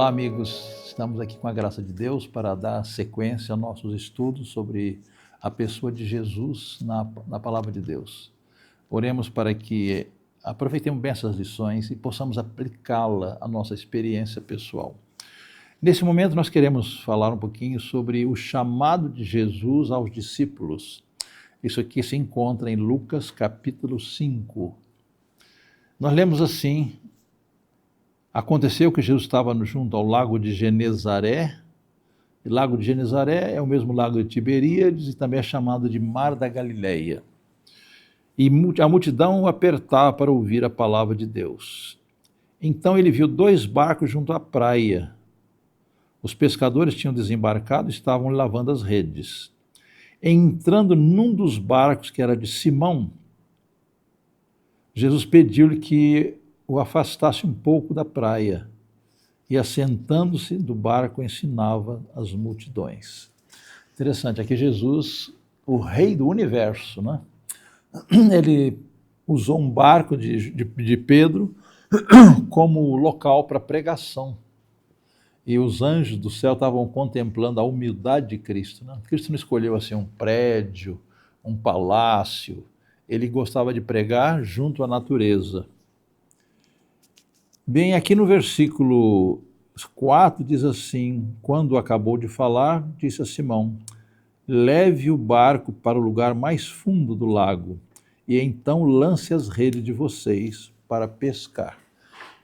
Olá, amigos. Estamos aqui com a graça de Deus para dar sequência aos nossos estudos sobre a pessoa de Jesus na palavra de Deus. Oremos para que aproveitemos bem essas lições e possamos aplicá-la à nossa experiência pessoal. Nesse momento, nós queremos falar um pouquinho sobre o chamado de Jesus aos discípulos. Isso aqui se encontra em Lucas capítulo 5. Nós lemos assim: aconteceu que Jesus estava junto ao lago de Genezaré. E lago de Genezaré é o mesmo lago de Tiberíades e também é chamado de Mar da Galileia. E a multidão o apertava para ouvir a palavra de Deus. Então ele viu 2 barcos junto à praia. Os pescadores tinham desembarcado e estavam lavando as redes. Entrando num dos barcos, que era de Simão, Jesus pediu-lhe que o afastasse um pouco da praia e, assentando-se do barco, ensinava as multidões. Interessante, aqui Jesus, o rei do universo, né? Ele usou um barco de Pedro como local para pregação. E os anjos do céu estavam contemplando a humildade de Cristo, né? Cristo não escolheu assim um prédio, um palácio. Ele gostava de pregar junto à natureza. Bem, aqui no versículo 4 diz assim: quando acabou de falar, disse a Simão: leve o barco para o lugar mais fundo do lago, e então lance as redes de vocês para pescar.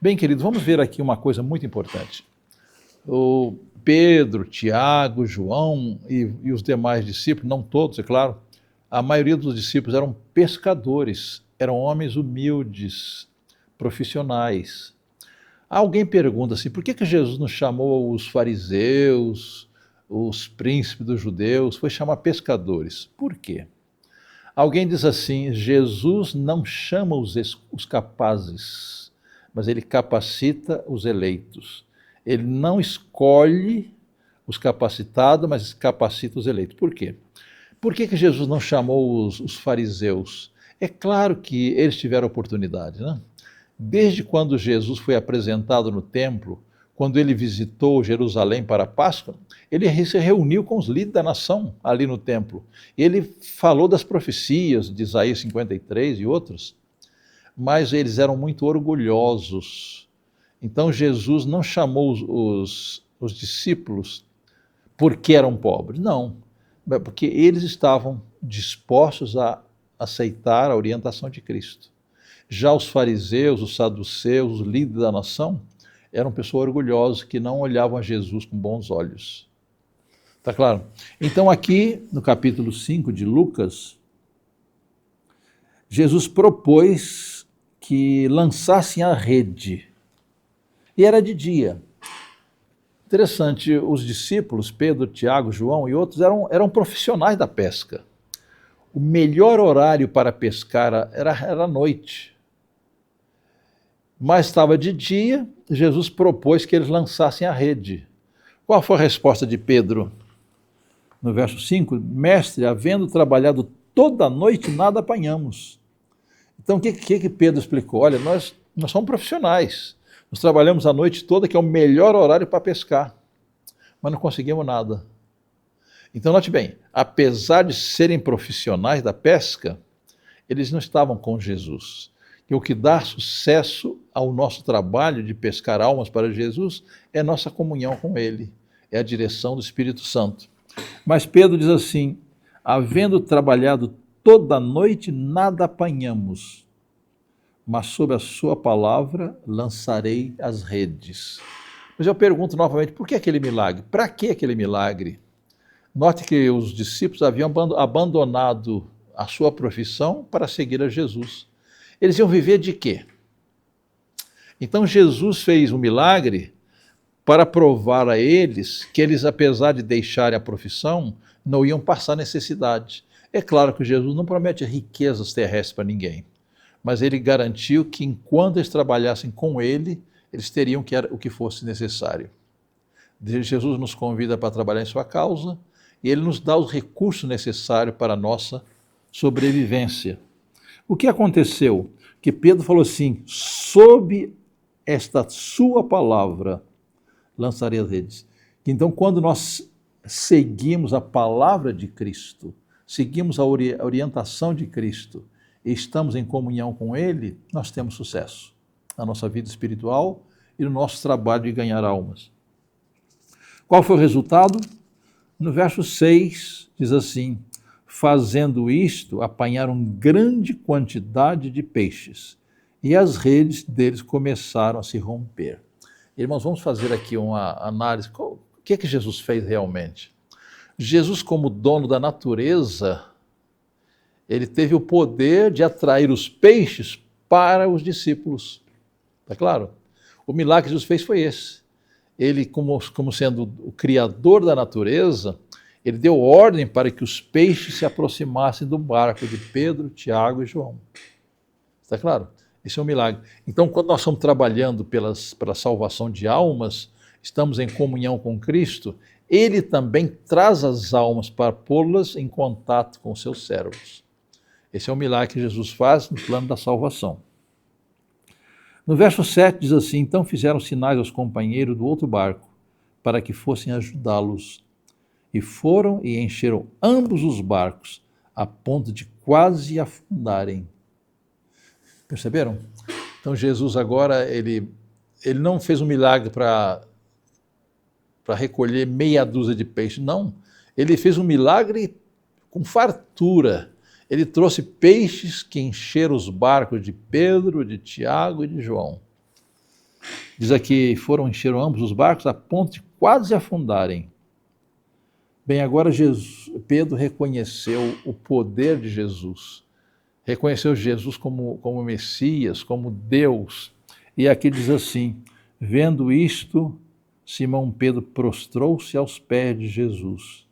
Bem, queridos, vamos ver aqui uma coisa muito importante. O Pedro, Tiago, João e os demais discípulos, não todos, é claro, a maioria dos discípulos eram pescadores, eram homens humildes, profissionais. Alguém pergunta assim, por que Jesus não chamou os fariseus, os príncipes dos judeus, foi chamar pescadores? Por quê? Alguém diz assim, Jesus não chama os capazes, mas ele capacita os eleitos. Ele não escolhe os capacitados, mas capacita os eleitos. Por quê? Por que Jesus não chamou os fariseus? É claro que eles tiveram oportunidade, né? Desde quando Jesus foi apresentado no templo, quando ele visitou Jerusalém para a Páscoa, ele se reuniu com os líderes da nação ali no templo. Ele falou das profecias de Isaías 53 e outros, mas eles eram muito orgulhosos. Então Jesus não chamou os discípulos porque eram pobres, não, porque eles estavam dispostos a aceitar a orientação de Cristo. Já os fariseus, os saduceus, os líderes da nação, eram pessoas orgulhosas que não olhavam a Jesus com bons olhos. Tá claro? Então aqui no capítulo 5 de Lucas, Jesus propôs que lançassem a rede. E era de dia. Interessante, os discípulos, Pedro, Tiago, João e outros, eram profissionais da pesca. O melhor horário para pescar era à noite. Mas estava de dia, Jesus propôs que eles lançassem a rede. Qual foi a resposta de Pedro? No verso 5, mestre, havendo trabalhado toda a noite, nada apanhamos. Então o que Pedro explicou? Olha, nós somos profissionais. Nós trabalhamos a noite toda, que é o melhor horário para pescar, mas não conseguimos nada. Então, note bem, apesar de serem profissionais da pesca, eles não estavam com Jesus. E o que dá sucesso ao nosso trabalho de pescar almas para Jesus é nossa comunhão com Ele, é a direção do Espírito Santo. Mas Pedro diz assim, havendo trabalhado toda a noite, nada apanhamos, mas sob a sua palavra lançarei as redes. Mas eu pergunto novamente, por que aquele milagre? Para que aquele milagre? Note que os discípulos haviam abandonado a sua profissão para seguir a Jesus. Eles iam viver de quê? Então Jesus fez um milagre para provar a eles que eles, apesar de deixarem a profissão, não iam passar necessidade. É claro que Jesus não promete riquezas terrestres para ninguém, mas ele garantiu que enquanto eles trabalhassem com ele, eles teriam o que fosse necessário. Jesus nos convida para trabalhar em sua causa e ele nos dá os recursos necessários para a nossa sobrevivência. O que aconteceu? Que Pedro falou assim, sob esta sua palavra lançarei as redes. Então, quando nós seguimos a palavra de Cristo, seguimos a orientação de Cristo e estamos em comunhão com Ele, nós temos sucesso na nossa vida espiritual e no nosso trabalho de ganhar almas. Qual foi o resultado? No verso 6 diz assim: fazendo isto, apanharam grande quantidade de peixes, e as redes deles começaram a se romper. Irmãos, vamos fazer aqui uma análise. O que é que Jesus fez realmente? Jesus, como dono da natureza, ele teve o poder de atrair os peixes para os discípulos. Está claro? O milagre que Jesus fez foi esse. Ele, como sendo o criador da natureza, ele deu ordem para que os peixes se aproximassem do barco de Pedro, Tiago e João. Está claro? Esse é um milagre. Então, quando nós estamos trabalhando pela salvação de almas, estamos em comunhão com Cristo, Ele também traz as almas para pô-las em contato com seus servos. Esse é o milagre que Jesus faz no plano da salvação. No verso 7 diz assim: então fizeram sinais aos companheiros do outro barco, para que fossem ajudá-los. E foram e encheram ambos os barcos, a ponto de quase afundarem. Perceberam? Então Jesus agora, ele não fez um milagre para recolher meia dúzia de peixes, não. Ele fez um milagre com fartura. Ele trouxe peixes que encheram os barcos de Pedro, de Tiago e de João. Diz aqui, encheram ambos os barcos a ponto de quase afundarem. Bem, agora Pedro reconheceu o poder de Jesus. Reconheceu Jesus como Messias, como Deus. E aqui diz assim: vendo isto, Simão Pedro prostrou-se aos pés de Jesus,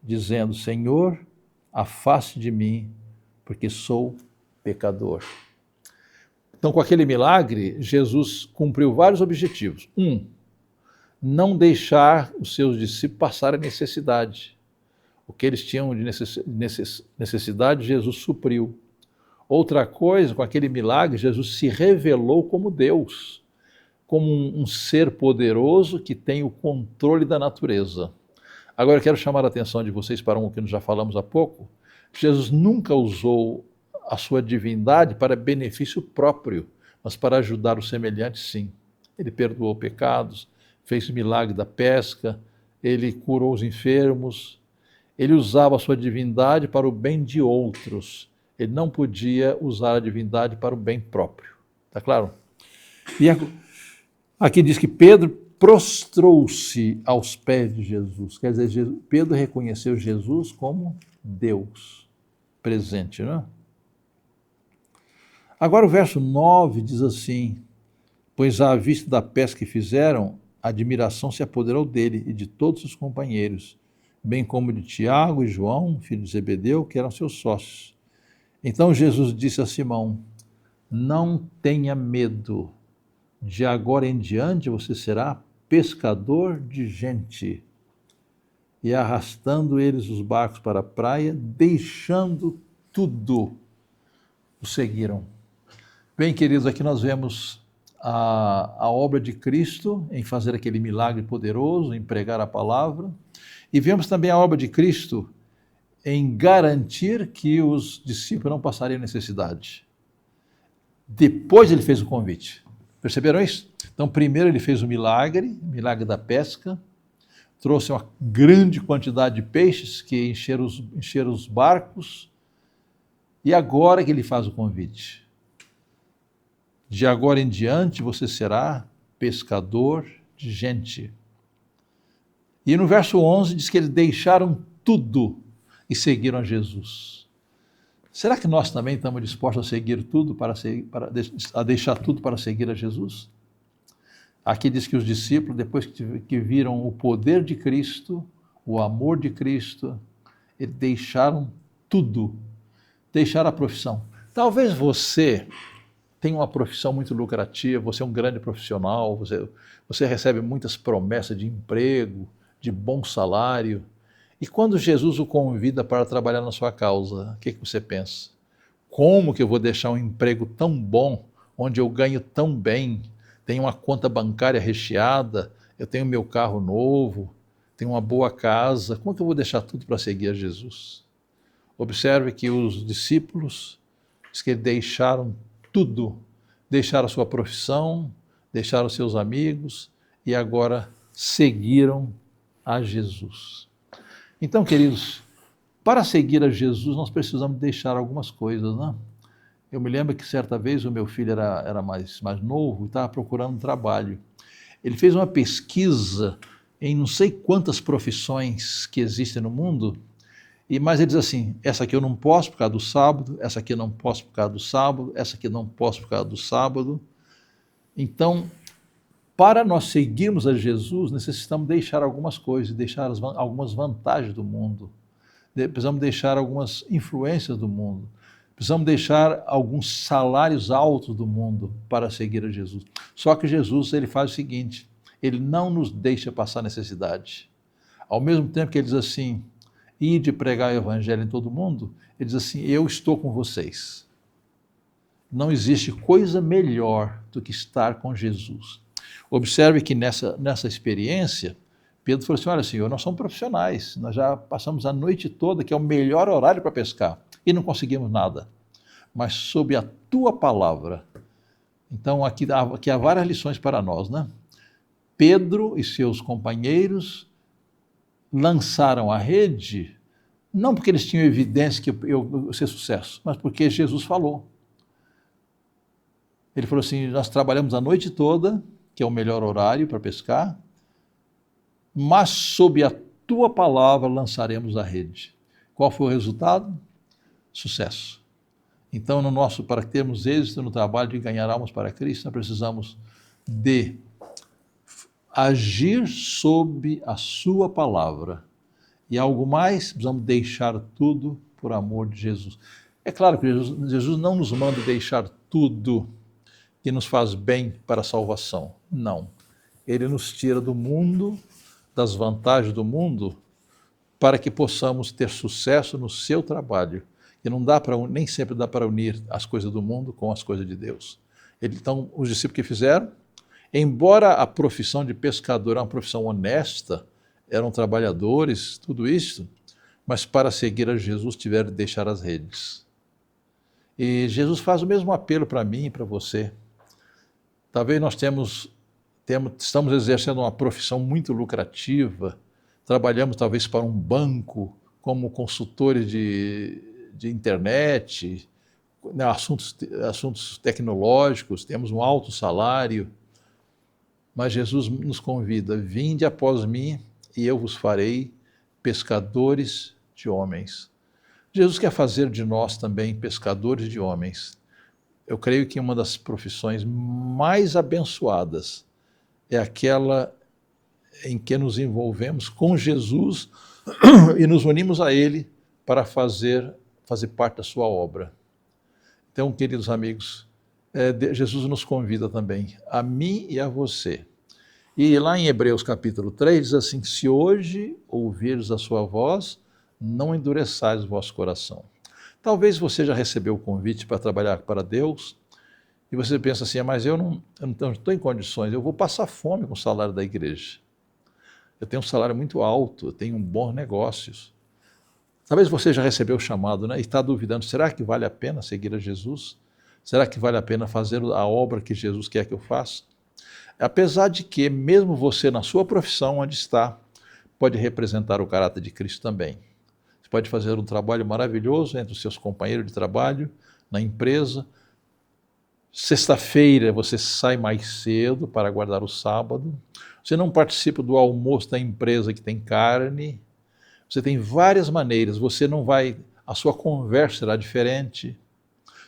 dizendo: Senhor, afaste de mim, porque sou pecador. Então, com aquele milagre, Jesus cumpriu vários objetivos. Não deixar os seus discípulos passarem necessidade. O que eles tinham de necessidade, Jesus supriu. Outra coisa, com aquele milagre, Jesus se revelou como Deus, como um ser poderoso que tem o controle da natureza. Agora eu quero chamar a atenção de vocês para um que nós já falamos há pouco. Jesus nunca usou a sua divindade para benefício próprio, mas para ajudar o semelhante, sim. Ele perdoou pecados, fez o milagre da pesca, ele curou os enfermos, ele usava a sua divindade para o bem de outros. Ele não podia usar a divindade para o bem próprio. Está claro? E aqui diz que Pedro prostrou-se aos pés de Jesus. Quer dizer, Pedro reconheceu Jesus como Deus presente, não é? Agora o verso 9 diz assim: pois à vista da pesca que fizeram, a admiração se apoderou dele e de todos os companheiros, bem como de Tiago e João, filho de Zebedeu, que eram seus sócios. Então Jesus disse a Simão: não tenha medo, de agora em diante você será pescador de gente. E arrastando eles os barcos para a praia, deixando tudo, o seguiram. Bem, queridos, aqui nós vemos a obra de Cristo em fazer aquele milagre poderoso, em pregar a palavra, e vemos também a obra de Cristo em garantir que os discípulos não passariam necessidade. Depois ele fez o convite. Perceberam isso? Então, primeiro ele fez o milagre da pesca, trouxe uma grande quantidade de peixes que encheram os barcos, e agora que ele faz o convite. De agora em diante você será pescador de gente. E no verso 11 diz que eles deixaram tudo e seguiram a Jesus. Será que nós também estamos dispostos a seguir tudo, a deixar tudo para seguir a Jesus? Aqui diz que os discípulos, depois que viram o poder de Cristo, o amor de Cristo, eles deixaram tudo, deixaram a profissão. Talvez você tenha uma profissão muito lucrativa, você é um grande profissional, você recebe muitas promessas de emprego, de bom salário. E quando Jesus o convida para trabalhar na sua causa, o que você pensa? Como que eu vou deixar um emprego tão bom, onde eu ganho tão bem, tenho uma conta bancária recheada, eu tenho meu carro novo, tenho uma boa casa, como é que eu vou deixar tudo para seguir a Jesus? Observe que os discípulos, diz que deixaram tudo, deixaram a sua profissão, deixaram seus amigos e agora seguiram a Jesus. Então, queridos, para seguir a Jesus nós precisamos deixar algumas coisas, né? Eu me lembro que certa vez o meu filho era mais novo e estava procurando um trabalho. Ele fez uma pesquisa em não sei quantas profissões que existem no mundo, mas ele diz assim, essa aqui eu não posso por causa do sábado, essa aqui eu não posso por causa do sábado, essa aqui eu não posso por causa do sábado. Então, para nós seguirmos a Jesus, necessitamos deixar algumas coisas, deixar algumas vantagens do mundo, precisamos deixar algumas influências do mundo, precisamos deixar alguns salários altos do mundo para seguir a Jesus. Só que Jesus, ele faz o seguinte, ele não nos deixa passar necessidade. Ao mesmo tempo que ele diz assim, ide pregar o evangelho em todo mundo, ele diz assim, eu estou com vocês. Não existe coisa melhor do que estar com Jesus. Observe que nessa experiência, Pedro falou assim, olha Senhor, nós somos profissionais, nós já passamos a noite toda, que é o melhor horário para pescar, e não conseguimos nada. Mas sob a tua palavra. Então aqui há várias lições para nós, né? Pedro e seus companheiros lançaram a rede, não porque eles tinham evidência que eu ser sucesso, mas porque Jesus falou. Ele falou assim, nós trabalhamos a noite toda, que é o melhor horário para pescar, mas sob a tua palavra lançaremos a rede. Qual foi o resultado? Sucesso. Então, para termos êxito no trabalho de ganhar almas para Cristo, nós precisamos de agir sob a sua palavra. E algo mais, precisamos deixar tudo por amor de Jesus. É claro que Jesus não nos manda deixar tudo que nos faz bem para a salvação. Não. Ele nos tira do mundo, das vantagens do mundo, para que possamos ter sucesso no seu trabalho. E nem sempre dá para unir as coisas do mundo com as coisas de Deus. Então, os discípulos que fizeram, embora a profissão de pescador é uma profissão honesta, eram trabalhadores, tudo isso, mas para seguir a Jesus tiveram de deixar as redes. E Jesus faz o mesmo apelo para mim e para você. Talvez nós estamos exercendo uma profissão muito lucrativa, trabalhamos talvez para um banco, como consultores de internet, assuntos tecnológicos, temos um alto salário, mas Jesus nos convida, vinde após mim e eu vos farei pescadores de homens. Jesus quer fazer de nós também pescadores de homens. Eu creio que uma das profissões mais abençoadas é aquela em que nos envolvemos com Jesus e nos unimos a Ele para fazer parte da sua obra. Então, queridos amigos, Jesus nos convida também, a mim e a você. E lá em Hebreus capítulo 3 diz assim, se hoje ouvires a sua voz, não endureçais o vosso coração. Talvez você já recebeu o convite para trabalhar para Deus e você pensa assim, mas eu não estou em condições, eu vou passar fome com o salário da igreja. Eu tenho um salário muito alto, eu tenho bons negócios. Talvez você já recebeu o chamado, né? E está duvidando, será que vale a pena seguir a Jesus? Será que vale a pena fazer a obra que Jesus quer que eu faça? Apesar de que, mesmo você na sua profissão onde está, pode representar o caráter de Cristo também. Você pode fazer um trabalho maravilhoso entre os seus companheiros de trabalho, na empresa. Sexta-feira você sai mais cedo para guardar o sábado. Você não participa do almoço da empresa que tem carne. Você tem várias maneiras. A sua conversa será diferente.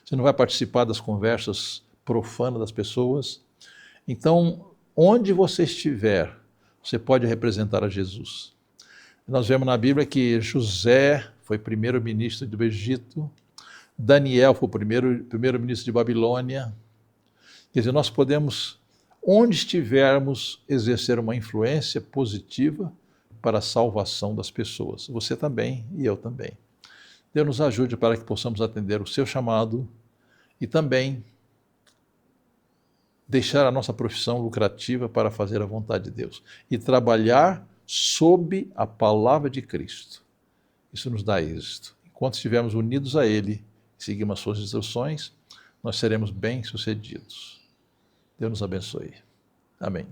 Você não vai participar das conversas profanas das pessoas. Então, onde você estiver, você pode representar a Jesus. Nós vemos na Bíblia que José foi primeiro-ministro do Egito, Daniel foi o primeiro-ministro de Babilônia. Quer dizer, nós podemos, onde estivermos, exercer uma influência positiva para a salvação das pessoas. Você também e eu também. Deus nos ajude para que possamos atender o seu chamado e também deixar a nossa profissão lucrativa para fazer a vontade de Deus e trabalhar sob a palavra de Cristo. Isso nos dá êxito. Enquanto estivermos unidos a Ele e seguirmos as suas instruções, nós seremos bem-sucedidos. Deus nos abençoe. Amém.